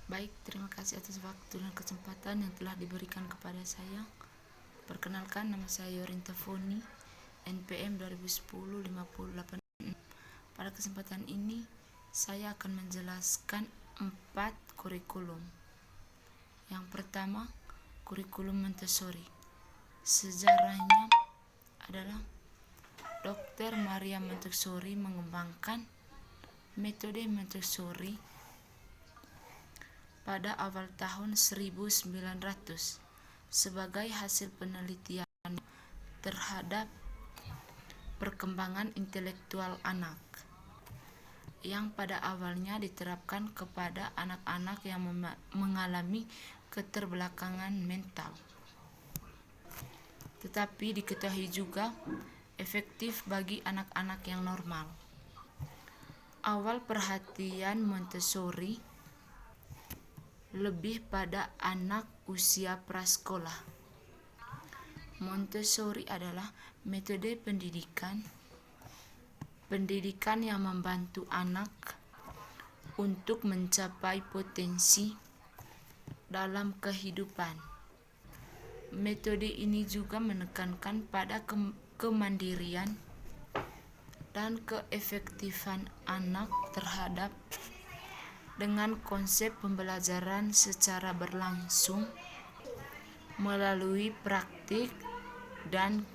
Baik, terima kasih atas waktu dan kesempatan yang telah diberikan kepada saya. Perkenalkan, nama saya Yorinta Foni, NPM 2010-5086. Pada kesempatan ini, saya akan menjelaskan 4 kurikulum. Yang pertama, kurikulum Montessori. Sejarahnya adalah Dr. Maria Montessori mengembangkan metode Montessori pada awal tahun 1900 sebagai hasil penelitian terhadap perkembangan intelektual anak yang pada awalnya diterapkan kepada anak-anak yang mengalami keterbelakangan mental, tetapi diketahui juga efektif bagi anak-anak yang normal. Awal perhatian Montessori lebih pada anak usia prasekolah. Montessori adalah metode pendidikan yang membantu anak untuk mencapai potensi dalam kehidupan. Metode ini juga menekankan pada kemandirian dan keefektifan anak terhadap dengan konsep pembelajaran secara berlangsung melalui praktik dan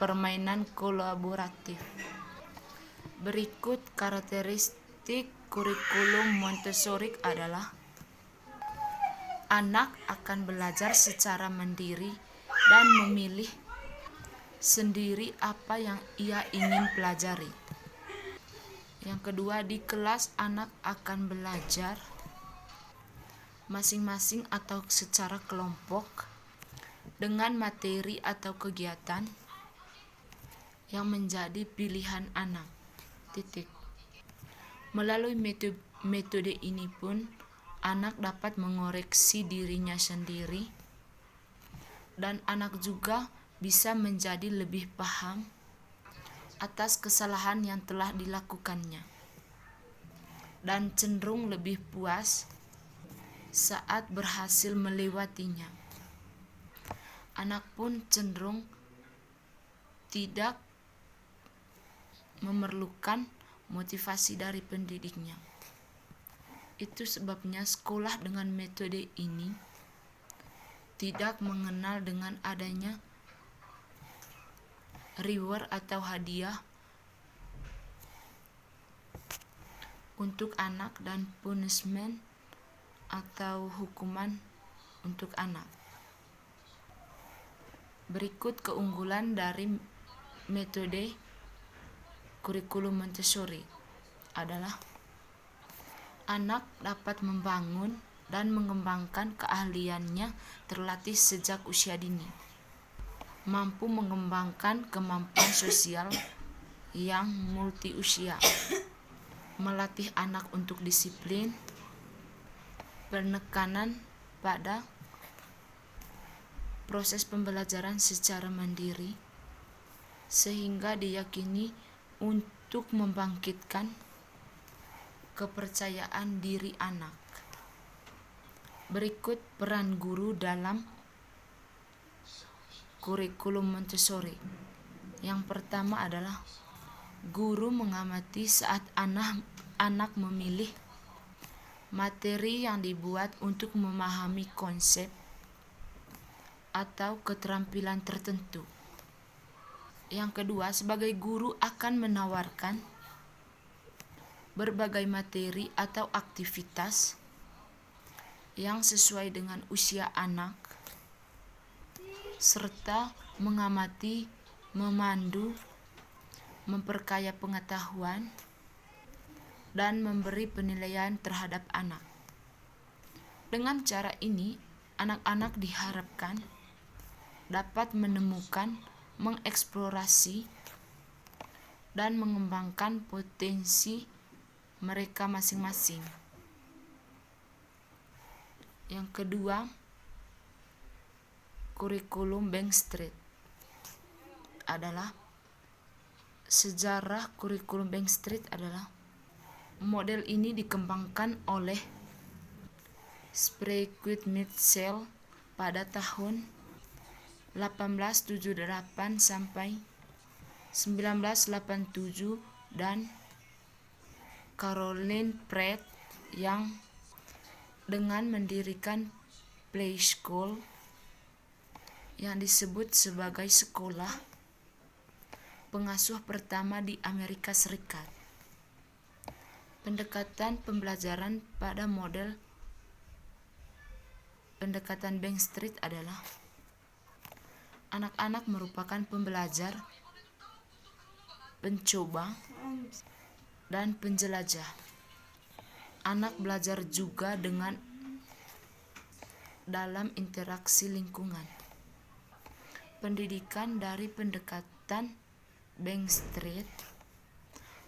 permainan kolaboratif. Berikut karakteristik kurikulum Montessori adalah: anak akan belajar secara mandiri dan memilih sendiri apa yang ia ingin pelajari. Yang kedua, di kelas anak akan belajar masing-masing atau secara kelompok dengan materi atau kegiatan yang menjadi pilihan anak. Melalui metode ini pun anak dapat mengoreksi dirinya sendiri dan anak juga bisa menjadi lebih paham atas kesalahan yang telah dilakukannya dan cenderung lebih puas saat berhasil melewatinya. Anak pun cenderung tidak memerlukan motivasi dari pendidiknya. Itu sebabnya sekolah dengan metode ini tidak mengenal dengan adanya reward atau hadiah untuk anak dan punishment atau hukuman untuk anak. Berikut keunggulan dari metode kurikulum Montessori adalah: anak dapat membangun dan mengembangkan keahliannya terlatih sejak usia dini, mampu mengembangkan kemampuan sosial yang multi-usia, melatih anak untuk disiplin, penekanan pada proses pembelajaran secara mandiri, sehingga diyakini untuk membangkitkan kepercayaan diri anak. Berikut peran guru dalam kurikulum Montessori. Yang pertama adalah guru mengamati saat anak memilih materi yang dibuat untuk memahami konsep atau keterampilan tertentu. Yang kedua, sebagai guru akan menawarkan berbagai materi atau aktivitas yang sesuai dengan usia anak, serta mengamati, memandu, memperkaya pengetahuan, dan memberi penilaian terhadap anak. Dengan cara ini, anak-anak diharapkan dapat menemukan, mengeksplorasi, dan mengembangkan potensi mereka masing-masing. Yang kedua, kurikulum Bankstreet adalah sejarah kurikulum Bankstreet adalah model ini dikembangkan oleh Sprayquit Mitchell pada tahun 1878 sampai 1987 dan Caroline Pratt yang dengan mendirikan Play School yang disebut sebagai sekolah pengasuh pertama di Amerika Serikat. Pendekatan pembelajaran pada model pendekatan Bank Street adalah anak-anak merupakan pembelajar, pencoba, dan penjelajah. Anak belajar juga dalam interaksi lingkungan. Pendidikan dari pendekatan Bank Street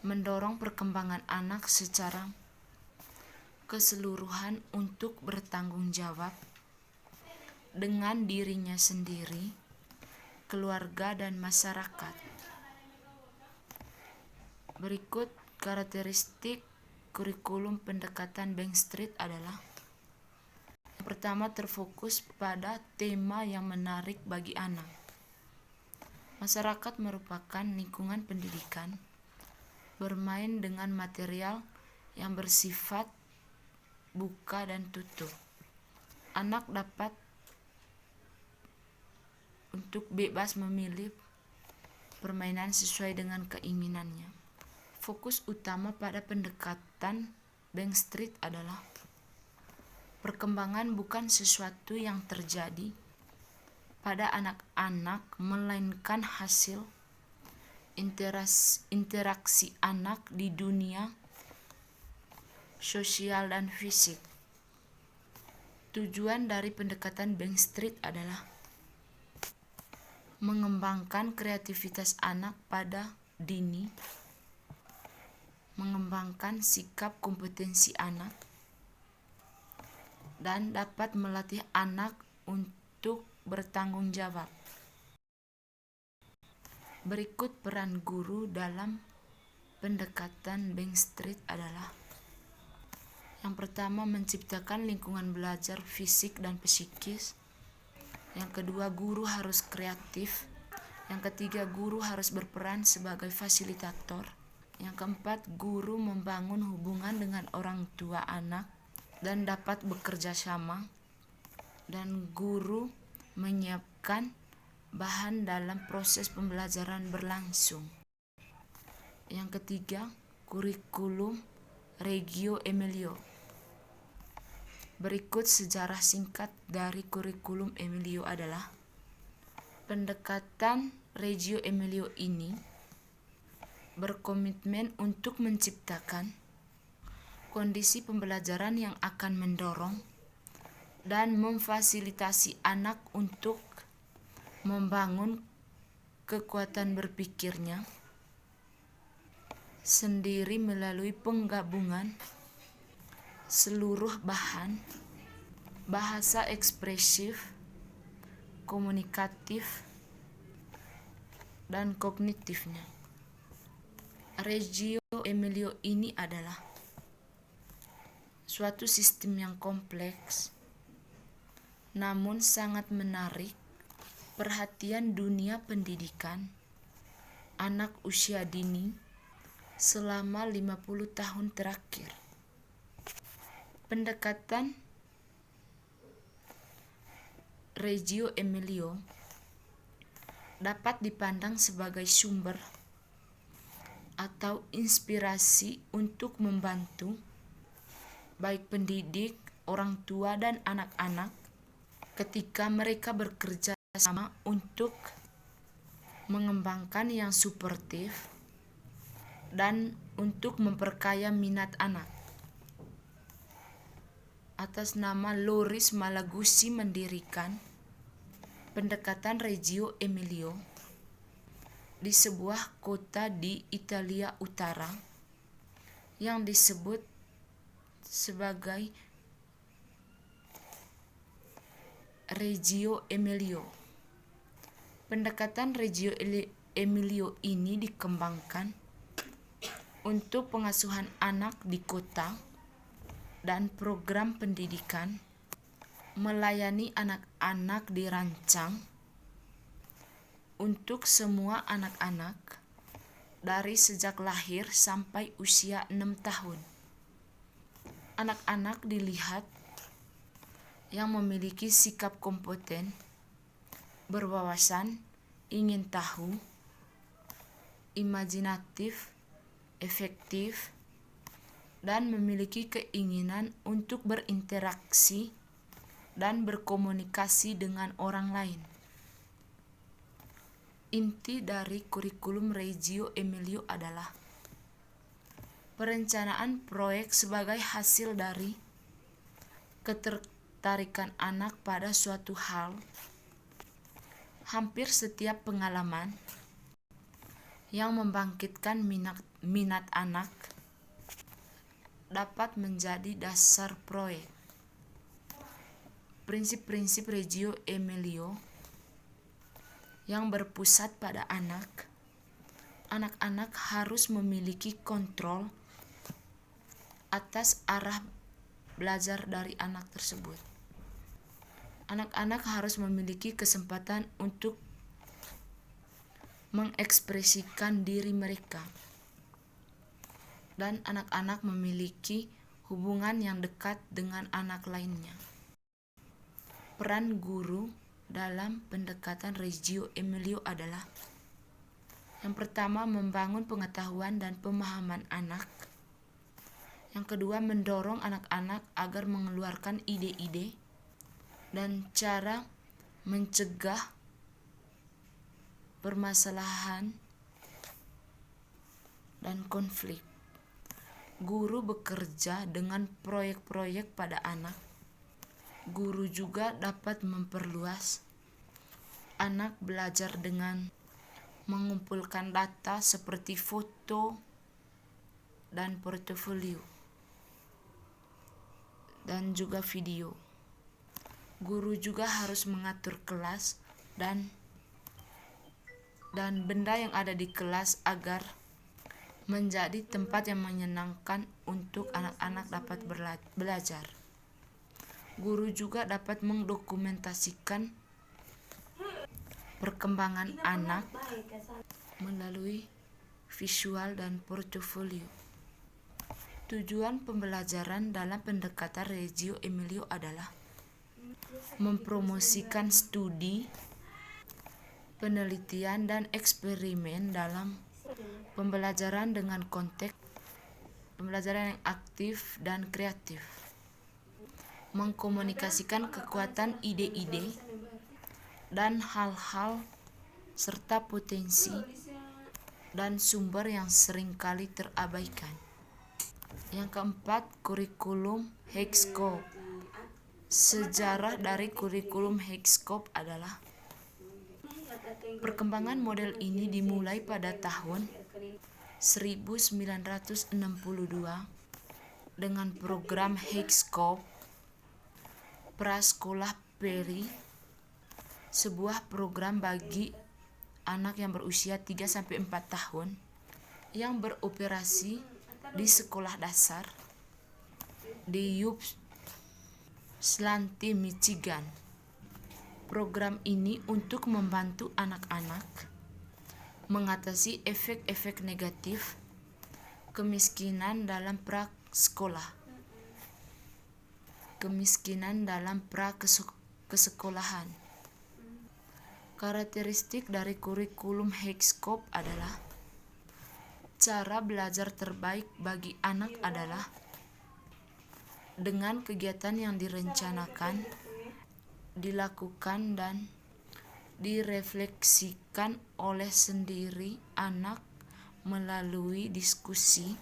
mendorong perkembangan anak secara keseluruhan untuk bertanggung jawab dengan dirinya sendiri, keluarga, dan masyarakat. Berikut karakteristik kurikulum pendekatan Bank Street adalah: yang pertama, terfokus pada tema yang menarik bagi anak. Masyarakat merupakan lingkungan pendidikan, bermain dengan material yang bersifat buka dan tutup. Anak dapat untuk bebas memilih permainan sesuai dengan keinginannya. Fokus utama pada pendekatan Bank Street adalah perkembangan bukan sesuatu yang terjadi pada anak-anak, melainkan hasil interaksi anak di dunia sosial dan fisik. Tujuan dari pendekatan Bank Street adalah mengembangkan kreativitas anak pada dini, mengembangkan sikap kompetensi anak, dan dapat melatih anak untuk bertanggung jawab. Berikut peran guru dalam pendekatan Bank Street adalah: yang pertama, menciptakan lingkungan belajar fisik dan psikis. Yang kedua, guru harus kreatif. Yang ketiga, guru harus berperan sebagai fasilitator. Yang keempat, guru membangun hubungan dengan orang tua anak dan dapat bekerja sama. Dan guru menyiapkan bahan dalam proses pembelajaran berlangsung. Yang ketiga, kurikulum Reggio Emilia. Berikut sejarah singkat dari kurikulum Emilio adalah: pendekatan Reggio Emilia ini berkomitmen untuk menciptakan kondisi pembelajaran yang akan mendorong dan memfasilitasi anak untuk membangun kekuatan berpikirnya sendiri melalui penggabungan seluruh bahan, bahasa ekspresif, komunikatif, dan kognitifnya. Reggio Emilia ini adalah suatu sistem yang kompleks, namun sangat menarik perhatian dunia pendidikan anak usia dini selama 50 tahun terakhir. Pendekatan Reggio Emilia dapat dipandang sebagai sumber atau inspirasi untuk membantu baik pendidik, orang tua, dan anak-anak ketika mereka bekerja sama untuk mengembangkan yang suportif dan untuk memperkaya minat anak. Atas nama Loris Malaguzzi mendirikan pendekatan Reggio Emilia di sebuah kota di Italia Utara yang disebut sebagai Reggio Emilia. Pendekatan Reggio Emilia ini dikembangkan untuk pengasuhan anak di kota dan program pendidikan melayani anak-anak dirancang untuk semua anak-anak dari sejak lahir sampai usia 6 tahun. Anak-anak dilihat yang memiliki sikap kompeten, berwawasan, ingin tahu, imajinatif, efektif, dan memiliki keinginan untuk berinteraksi dan berkomunikasi dengan orang lain. Inti dari kurikulum Reggio Emilia adalah perencanaan proyek sebagai hasil dari ketertarikan anak pada suatu hal. Hampir setiap pengalaman yang membangkitkan minat anak dapat menjadi dasar proyek. Prinsip-prinsip Reggio Emilia yang berpusat pada anak. Anak-anak harus memiliki kontrol atas arah belajar dari anak tersebut. Anak-anak harus memiliki kesempatan untuk mengekspresikan diri mereka. Dan anak-anak memiliki hubungan yang dekat dengan anak lainnya. Peran guru dalam pendekatan Reggio Emilia adalah: yang pertama, membangun pengetahuan dan pemahaman anak. Yang kedua, mendorong anak-anak agar mengeluarkan ide-ide dan cara mencegah permasalahan dan konflik. Guru bekerja dengan proyek-proyek pada anak. Guru juga dapat memperluas anak belajar dengan mengumpulkan data seperti foto dan portofolio dan juga video. Guru juga harus mengatur kelas dan benda yang ada di kelas agar menjadi tempat yang menyenangkan untuk anak-anak dapat belajar. Guru juga dapat mendokumentasikan perkembangan anak melalui visual dan portofolio. Tujuan pembelajaran dalam pendekatan Reggio Emilia adalah mempromosikan studi, penelitian, dan eksperimen dalam pembelajaran dengan konteks pembelajaran yang aktif dan kreatif. Mengkomunikasikan kekuatan ide-ide dan hal-hal serta potensi dan sumber yang seringkali terabaikan. Yang keempat, kurikulum Hexcope. Sejarah dari kurikulum Hexcope adalah: perkembangan model ini dimulai pada tahun 1962 dengan program Hexcope Prasekolah Peri, sebuah program bagi anak yang berusia 3-4 tahun yang beroperasi di sekolah dasar di Ypsilanti, Michigan. Program ini untuk membantu anak-anak mengatasi efek-efek negatif kemiskinan dalam prasekolah, kemiskinan dalam kesekolahan. Karakteristik dari kurikulum Hexcope adalah: cara belajar terbaik bagi anak adalah dengan kegiatan yang direncanakan, dilakukan, dan direfleksikan oleh sendiri anak melalui diskusi.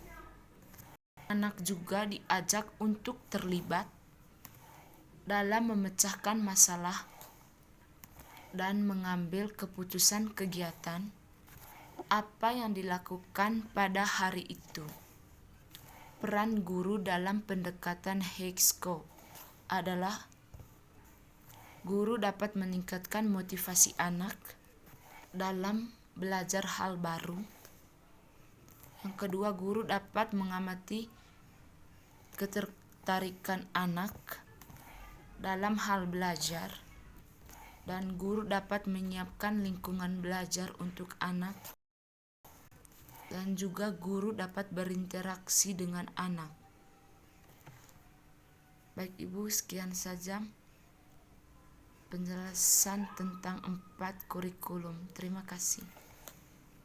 Anak juga diajak untuk terlibat dalam memecahkan masalah dan mengambil keputusan kegiatan apa yang dilakukan pada hari itu. Peran guru dalam pendekatan Hexcope adalah: guru dapat meningkatkan motivasi anak dalam belajar hal baru. Yang kedua, guru dapat mengamati ketertarikan anak dalam hal belajar, dan guru dapat menyiapkan lingkungan belajar untuk anak, dan juga guru dapat berinteraksi dengan anak. Baik Ibu, sekian saja penjelasan tentang 4 kurikulum. Terima kasih.